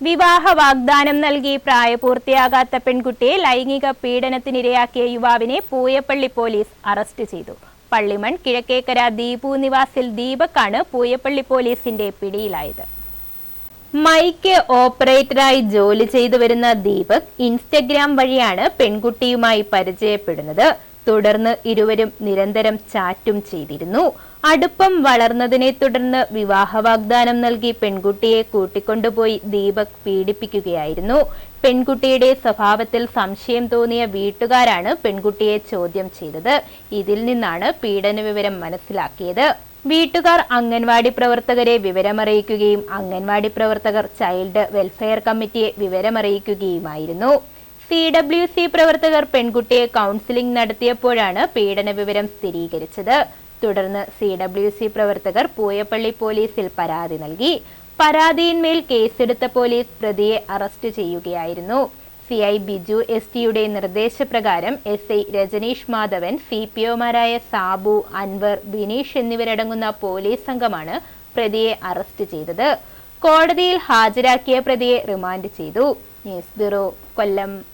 വിവാഹ വാഗ്ദാനം നൽകി പ്രായപൂർത്തിയാകാത്ത പെൺകുട്ടിയെ ലൈംഗിക പീഡനത്തിനിരയാക്കിയ യുവാവിനെ പൂയപ്പള്ളി പോലീസ് അറസ്റ്റ് ചെയ്തു. പള്ളിമൺ കിഴക്കേക്കര ദീപു നിവാസിൽ ദീപക്കാണ് പൂയപ്പള്ളി പോലീസിന്റെ പിടിയിലായത്. മൈക്ക് ഓപ്പറേറ്ററായി ജോലി ചെയ്തു വരുന്ന ദീപക് ഇൻസ്റ്റഗ്രാം വഴിയാണ് പെൺകുട്ടിയുമായി പരിചയപ്പെടുന്നത്. തുടർന്ന് ഇരുവരും നിരന്തരം ചാറ്റും ചെയ്തിരുന്നു. അടുപ്പം വളർന്നതിനെ തുടർന്ന് വിവാഹ വാഗ്ദാനം നൽകി പെൺകുട്ടിയെ കൂട്ടിക്കൊണ്ടുപോയി ദീപക് പീഡിപ്പിക്കുകയായിരുന്നു. പെൺകുട്ടിയുടെ സ്വഭാവത്തിൽ സംശയം തോന്നിയ വീട്ടുകാരാണ് പെൺകുട്ടിയെ ചോദ്യം ചെയ്തത്. ഇതിൽ നിന്നാണ് പീഡന വിവരം മനസ്സിലാക്കിയത്. വീട്ടുകാർ അംഗൻവാടി പ്രവർത്തകരെ വിവരമറിയിക്കുകയും അംഗൻവാടി പ്രവർത്തകർ ചൈൽഡ് വെൽഫെയർ കമ്മിറ്റിയെ വിവരമറിയിക്കുകയുമായിരുന്നു. CWC പ്രവർത്തകർ പെൺകുട്ടിയെ കൗൺസിലിംഗ് നടത്തിയപ്പോഴാണ് പീഡന വിവരം സ്ഥിരീകരിച്ചത്. തുടർന്ന് CWC പ്രവർത്തകർ പൂയപ്പള്ളി പോലീസിൽ പരാതി നൽകി. പരാതിയിന്മേൽ കേസെടുത്ത പോലീസ് പ്രതിയെ അറസ്റ്റ് ചെയ്യുകയായിരുന്നു. CI ബിജു STയുടെ നിർദ്ദേശപ്രകാരം SI രജനീഷ് മാധവൻ, CPOമാരായ സാബു, അൻവർ, ബിനീഷ് എന്നിവരടങ്ങുന്ന പോലീസ് സംഘമാണ് പ്രതിയെ അറസ്റ്റ് ചെയ്തത്. കോടതിയിൽ ഹാജരാക്കിയ പ്രതിയെ റിമാൻഡ് ചെയ്തു. ന്യൂസ് ബ്യൂറോ, കൊല്ലം.